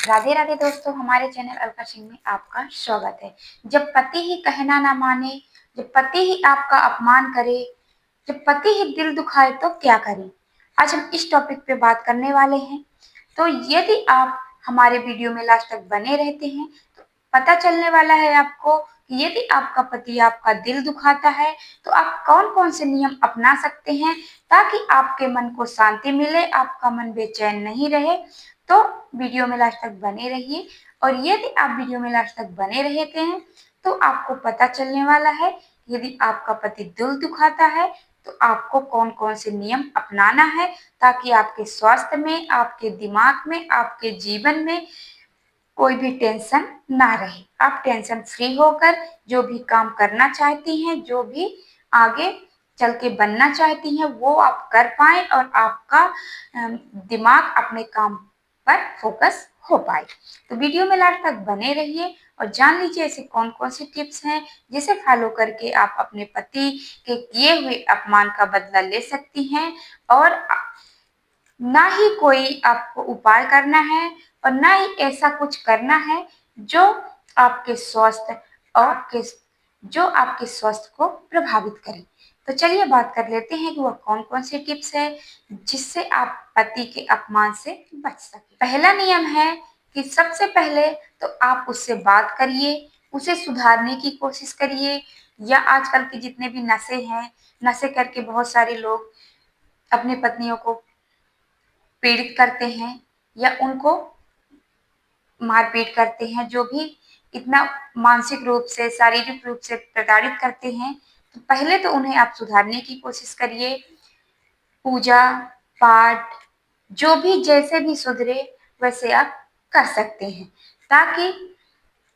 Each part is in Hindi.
राधे राधे दोस्तों, हमारे चैनल अलका सिंह में आपका स्वागत है। जब पति ही कहना ना माने, जब पति ही आपका अपमान करे, जब पति ही दिल दुखाए तो क्या करें। आज हम इस टॉपिक पे बात करने वाले हैं। तो यदि आप हमारे वीडियो में लास्ट तक बने रहते हैं तो पता चलने वाला है आपको कि यदि आपका पति आपका दिल दुखाता है तो आप कौन कौन से नियम अपना सकते हैं ताकि आपके मन को शांति मिले, आपका मन बेचैन नहीं रहे। तो वीडियो में लास्ट तक बने रहिए। और यदि आप वीडियो में लास्ट तक बने रहते हैं तो आपको पता चलने वाला है यदि आपका पति दिल दुखाता है तो आपको कौन कौन से नियम अपनाना है ताकि आपके स्वास्थ्य में, आपके दिमाग में, आपके जीवन में कोई भी टेंशन ना रहे। आप टेंशन फ्री होकर जो भी काम करना चाहती हैं, जो भी आगे चल के बनना चाहती हैं, वो आप कर पाए और आपका दिमाग अपने काम पर फोकस हो पाए। तो वीडियो में लास्ट तक बने रहिए और जान लीजिए ऐसे कौन कौन सी टिप्स हैं जिसे फॉलो करके आप अपने पति के किए हुए अपमान का बदला ले सकती हैं। और ना ही कोई आपको उपाय करना है और ना ही ऐसा कुछ करना है जो आपके स्वास्थ्य और आपके स्वास्थ्य को प्रभावित करे। तो चलिए बात कर लेते हैं कि वह कौन कौन सी टिप्स है जिससे आप पति के अपमान से बच सके। पहला नियम है कि सबसे पहले तो आप उससे बात करिए, उसे सुधारने की कोशिश करिए। या आजकल के जितने भी नशे हैं, नशे करके बहुत सारे लोग अपनी पत्नियों को पीड़ित करते हैं या उनको मारपीट करते हैं, जो भी इतना मानसिक रूप से, शारीरिक रूप से प्रताड़ित करते हैं। तो पहले तो उन्हें आप सुधारने की कोशिश करिए। पूजा पाठ जो भी जैसे भी सुधरे वैसे आप कर सकते हैं ताकि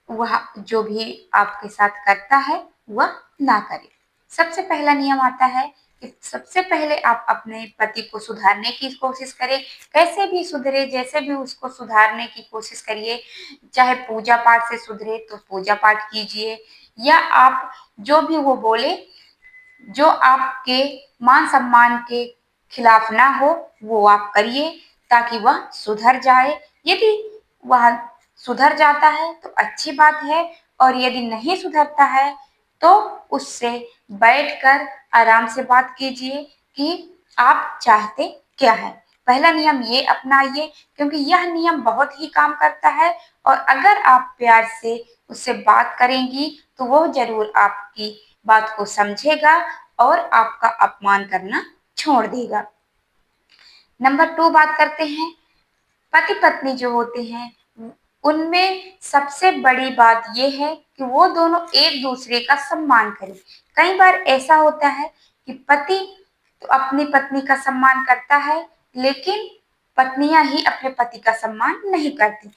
वह जो भी आपके साथ करता है वह ना करे। सबसे पहला नियम आता है कि सबसे पहले आप अपने पति को सुधारने की कोशिश करें। कैसे भी सुधरे, जैसे भी उसको सुधारने की कोशिश करिए। चाहे पूजा पाठ से सुधरे तो पूजा पाठ कीजिए, या आप जो भी वो बोले जो आपके मान सम्मान के खिलाफ ना हो वो आप करिए ताकि वह सुधर जाए। यदि वह सुधर जाता है तो अच्छी बात है, और यदि नहीं सुधरता है तो उससे बैठकर आराम से बात कीजिए कि आप चाहते क्या है। पहला नियम ये अपनाइए क्योंकि यह नियम बहुत ही काम करता है। और अगर आप प्यार से उससे बात करेंगी तो वो जरूर आपकी बात को समझेगा और आपका अपमान करना छोड़ देगा। नंबर 2 बात करते हैं। पति पत्नी जो होते हैं उनमें सबसे बड़ी बात यह है कि वो दोनों एक दूसरे का सम्मान करें। कई बार ऐसा होता है कि पति तो अपनी पत्नी का सम्मान करता है लेकिन पत्नियां ही अपने पति का सम्मान नहीं करती।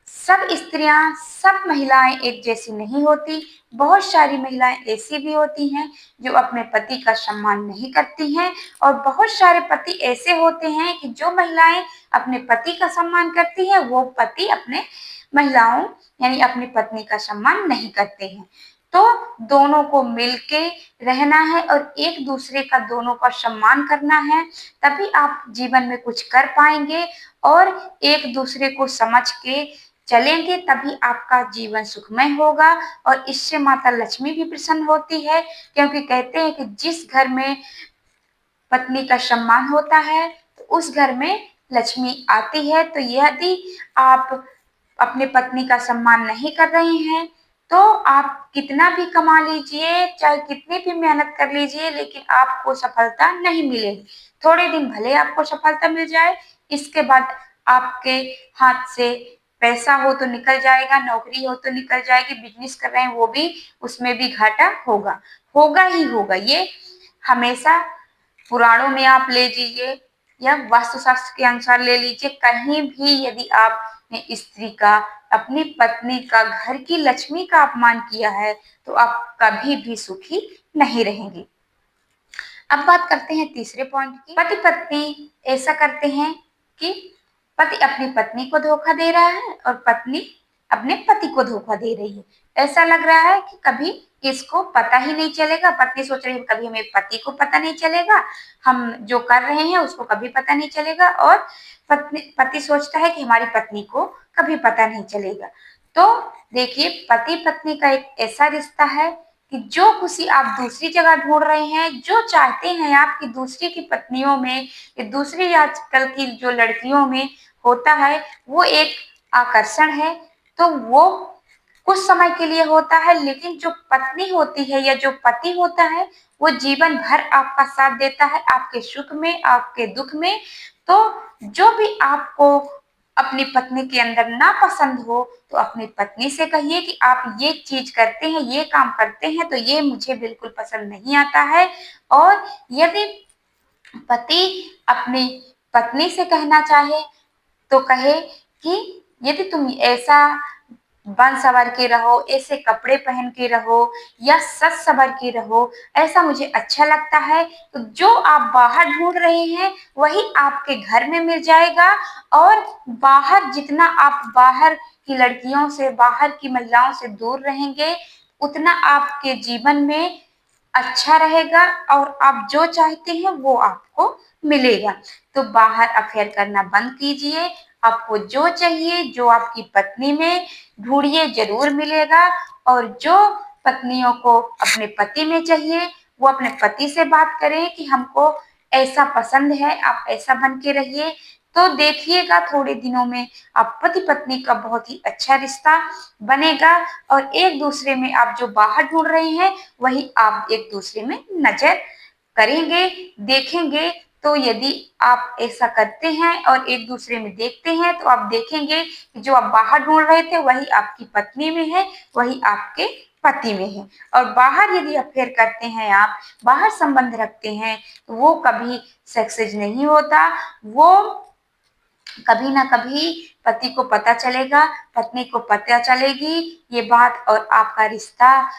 सब स्त्रियां, सब महिलाएं एक जैसी नहीं होती। बहुत सारी महिलाएं ऐसी भी होती हैं जो अपने पति का सम्मान नहीं करती हैं, और बहुत सारे पति ऐसे होते हैं कि जो महिलाएं अपने पति का सम्मान करती हैं वो पति अपने महिलाओं यानी अपनी पत्नी का सम्मान नहीं करते हैं। तो दोनों को मिलके रहना है और एक दूसरे का दोनों का सम्मान करना है, तभी आप जीवन में कुछ कर पाएंगे। और एक दूसरे को समझ के चलेंगे तभी आपका जीवन सुखमय होगा। और इससे माता लक्ष्मी भी प्रसन्न होती है, क्योंकि कहते हैं कि जिस घर में पत्नी का सम्मान होता है तो उस घर में लक्ष्मी आती है। तो यदि आप अपने पत्नी का सम्मान नहीं कर रहे हैं तो आप कितना भी कमा लीजिए, चाहे कितनी भी मेहनत कर लीजिए, लेकिन आपको सफलता नहीं मिलेगी। थोड़े दिन भले आपको सफलता मिल जाए, इसके बाद आपके हाथ से पैसा हो तो निकल जाएगा, नौकरी हो तो निकल जाएगी, बिजनेस कर रहे हैं वो भी, उसमें भी घाटा होगा, होगा ही होगा। ये हमेशा पुराणों में आप ले लीजिए या वास्तुशास्त्र के अनुसार ले लीजिए, कहीं भी यदि आपने स्त्री का, अपनी पत्नी का, घर की लक्ष्मी का अपमान किया है तो आप कभी भी सुखी नहीं रहेंगे। अब बात करते हैं तीसरे पॉइंट की। पति पत्नी ऐसा करते हैं कि पति अपनी पत्नी को धोखा दे रहा है और पत्नी अपने पति को धोखा दे रही है। ऐसा लग रहा है कि कभी इसको पता ही नहीं चलेगा। पत्नी सोच रही है कभी हमें पति को पता नहीं चलेगा, हम जो कर रहे हैं उसको कभी पता नहीं चलेगा, और पति सोचता है कि हमारी पत्नी को कभी पता नहीं चलेगा। तो देखिए, पति पत्नी का एक ऐसा रिश्ता है कि जो खुशी आप दूसरी जगह ढूंढ रहे हैं, जो चाहते हैं आप कि दूसरी की पत्नियों में या दूसरी आजकल की जो लड़कियों में होता है, वो एक आकर्षण है। तो वो कुछ समय के लिए होता है, लेकिन जो पत्नी होती है या जो पति होता है, वो जीवन भर आपका साथ देता है, आपके सुख में, आपके दुख में। तो जो भी आपको अपनी पत्नी के अंदर ना पसंद हो, तो अपनी पत्नी से कहिए कि आप ये चीज करते हैं, ये काम करते हैं, तो ये मुझे बिल्कुल पसंद नहीं आता है। और यदि पति अपनी पत्नी से कहना चाहे, तो कहे कि यदि तुम ऐसा बन सवर के रहो, ऐसे कपड़े पहन के रहो या सज सवर के रहो, ऐसा मुझे अच्छा लगता है। तो जो आप बाहर ढूंढ रहे हैं, वही आपके घर में मिल जाएगा। और बाहर जितना आप बाहर की लड़कियों से, बाहर की महिलाओं से दूर रहेंगे, उतना आपके जीवन में अच्छा रहेगा और आप जो चाहते हैं वो आपको मिलेगा। तो बाहर अफेयर करना बंद कीजिए। आपको जो चाहिए, जो आपकी पत्नी में ढूंढिए, जरूर मिलेगा। और जो पत्नियों को अपने पति में चाहिए, वो अपने पति से बात करें कि हमको ऐसा पसंद है, आप ऐसा बन के रहिए। तो देखिएगा, थोड़े दिनों में आप पति पत्नी का बहुत ही अच्छा रिश्ता बनेगा। और एक दूसरे में आप जो बाहर ढूंढ रहे हैं, वही आप एक दूसरे में नजर करेंगे, देखेंगे। तो यदि आप ऐसा करते हैं और एक दूसरे में देखते हैं, तो आप देखेंगे कि जो आप बाहर ढूंढ रहे थे, वही आपकी पत्नी में है, वही आपके पति में है। और बाहर यदि अफेयर करते हैं, आप बाहर संबंध रखते हैं, तो वो कभी सक्सेस नहीं होता। वो कभी ना कभी पति को पता चलेगा, पत्नी को पता चलेगी ये बात, और आपका रिश्ता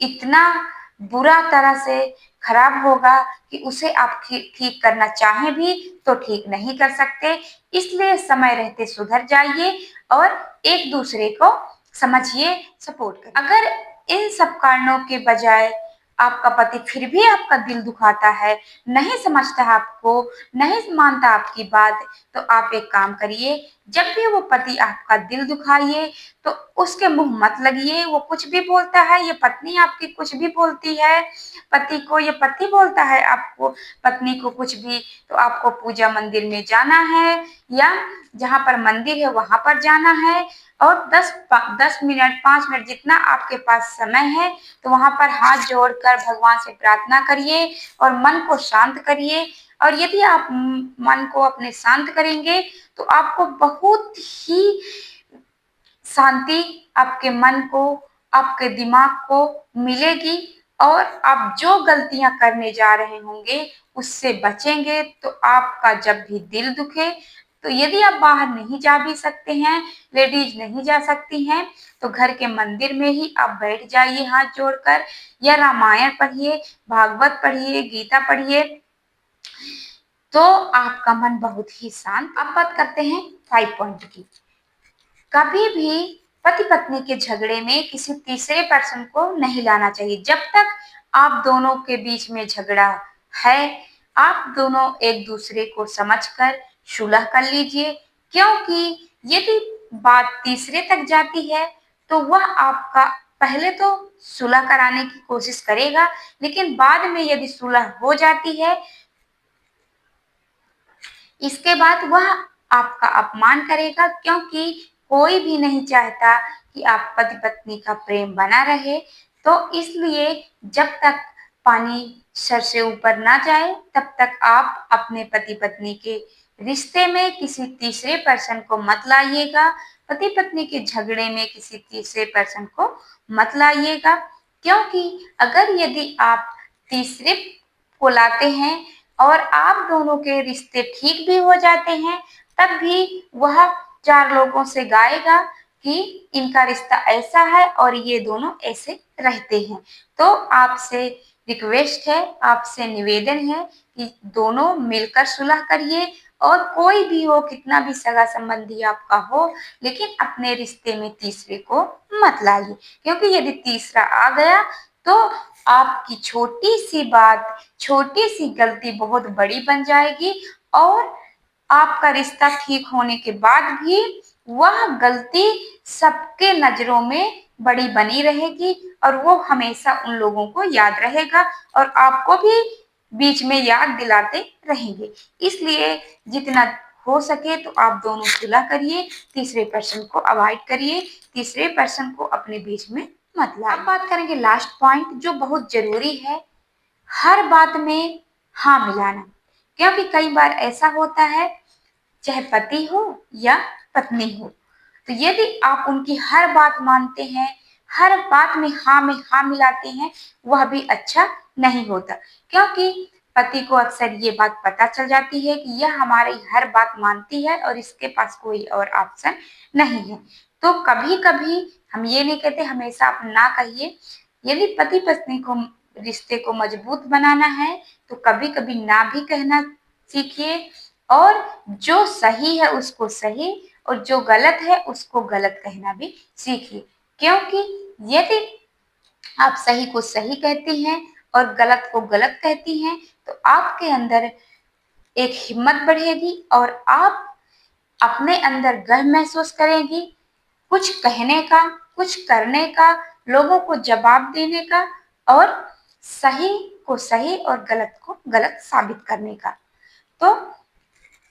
इतना बुरा तरह से खराब होगा कि उसे आप ठीक करना चाहें भी तो ठीक नहीं कर सकते। इसलिए समय रहते सुधर जाइए और एक दूसरे को समझिए, सपोर्ट करिए। अगर इन सब कारणों के बजाय आपका पति फिर भी आपका दिल दुखाता है, नहीं समझता आपको, नहीं मानता आपकी बात, तो आप एक काम करिए, जब भी वो पति आपका दिल दुखाइए, तो उसके मुंह मत लगिए। वो कुछ भी बोलता है, ये पत्नी आपकी कुछ भी बोलती है पति को, ये पति बोलता है आपको पत्नी को कुछ भी, तो आपको पूजा मंदिर में जाना है या जहाँ पर मंदिर है वहां पर जाना है। और 10 मिनट, 5 मिनट, जितना आपके पास समय है, तो वहां पर हाथ जोड़कर भगवान से प्रार्थना करिए और मन को शांत करिए। और यदि आप मन को अपने शांत करेंगे, तो आपको बहुत ही शांति आपके मन को, आपके दिमाग को मिलेगी। और आप जो गलतियां करने जा रहे होंगे, उससे बचेंगे। तो आपका जब भी दिल दुखे, तो यदि आप बाहर नहीं जा भी सकते हैं, लेडीज नहीं जा सकती हैं, तो घर के मंदिर में ही आप बैठ जाइए हाथ जोड़कर, या रामायण पढ़िए, भागवत पढ़िए, गीता पढ़िए, तो आपका मन बहुत ही शांत। अब बात करते हैं 5 पॉइंट की। कभी भी पति पत्नी के झगड़े में किसी तीसरे पर्सन को नहीं लाना चाहिए। जब तक आप दोनों के बीच में झगड़ा है, आप दोनों एक दूसरे को समझकर सुलह कर लीजिए। क्योंकि यदि बात तीसरे तक जाती है, तो वह आपका पहले तो सुलह कराने की कोशिश करेगा, लेकिन बाद में यदि सुलह हो जाती है, इसके बाद वह आपका अपमान करेगा। क्योंकि कोई भी नहीं चाहता कि आप पति पत्नी का प्रेम बना रहे। तो इसलिए जब तक पानी सर से ऊपर ना जाए, तब तक आप अपने पति पत्नी के रिश्ते में किसी तीसरे पर्सन को मत लाइएगा। पति पत्नी के झगड़े में किसी तीसरे पर्सन को मत लाइएगा। क्योंकि अगर यदि आप तीसरे को लाते हैं और आप दोनों के रिश्ते ठीक भी हो जाते हैं, तब भी वह 4 लोगों से गाएगा कि इनका रिश्ता ऐसा है और ये दोनों ऐसे रहते हैं। तो आपसे रिक्वेस्ट है, आपसे निवेदन है कि दोनों मिलकर सुलह करिए। और कोई भी हो, कितना भी सगा संबंधी आपका हो, लेकिन अपने रिश्ते में तीसरे को मत लाइए। क्योंकि यदि तीसरा आ गया, तो आपकी छोटी सी बात, छोटी सी गलती बहुत बड़ी बन जाएगी। और आपका रिश्ता ठीक होने के बाद भी वह गलती सबके नजरों में बड़ी बनी रहेगी और वो हमेशा उन लोगों को याद रहेगा और आपको भी बीच में याद दिलाते रहेंगे। इसलिए जितना हो सके तो आप दोनों सुलह करिए, तीसरे पर्सन को अवॉइड करिए, तीसरे पर्सन को अपने बीच में मत लाइए। अब बात करेंगे लास्ट पॉइंट जो बहुत जरूरी है, हर बात में हाँ मिलाना। क्योंकि कई बार ऐसा होता है, चाहे पति हो या पत्नी हो, तो यदि आप उनकी हर बात मानते हैं, हर बात में हाँ मिलाते हैं, वह भी अच्छा नहीं होता। क्योंकि पति को अक्सर ये बात पता चल जाती है कि यह हमारी हर बात मानती है और इसके पास कोई और ऑप्शन नहीं है। तो कभी कभी हम ये नहीं कहते हमेशा आप ना कहिए। यदि पति पत्नी को रिश्ते को मजबूत बनाना है तो कभी कभी ना भी कहना सीखिए, और जो सही है उसको सही और जो गलत है उसको गलत कहना भी सीखिए। क्योंकि यदि आप सही को सही कहती हैं और गलत को गलत कहती हैं तो आपके अंदर एक हिम्मत बढ़ेगी और आप अपने अंदर गर्व महसूस करेंगी, कुछ कहने का, कुछ करने का, लोगों को जवाब देने का और सही को सही और गलत को गलत साबित करने का। तो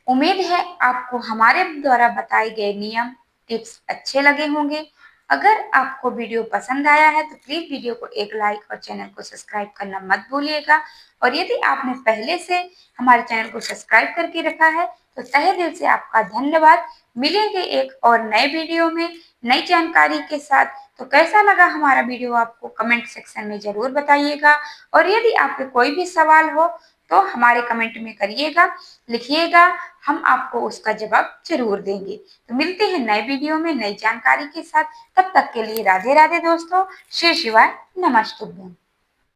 उम्मीद है आपको हमारे द्वारा बताए गए नियम टिप्स अच्छे लगे होंगे। अगर आपको वीडियो पसंद आया है तो प्लीज वीडियो को एक लाइक और चैनल को सब्सक्राइब करना मत भूलिएगा। और यदि आपने पहले से हमारे चैनल को सब्सक्राइब करके रखा है तो तहे दिल से आपका धन्यवाद। मिलेंगे एक और नए वीडियो में नई जानकारी के साथ। तो कैसा लगा हमारा वीडियो आपको कमेंट सेक्शन में जरूर बताइएगा। और यदि आपके कोई भी सवाल हो तो हमारे कमेंट में करिएगा, लिखिएगा, हम आपको उसका जवाब जरूर देंगे। तो मिलते हैं नए वीडियो में नई जानकारी के साथ। तब तक के लिए राधे राधे दोस्तों। श्री शिवाय नमस्तुभ्यम।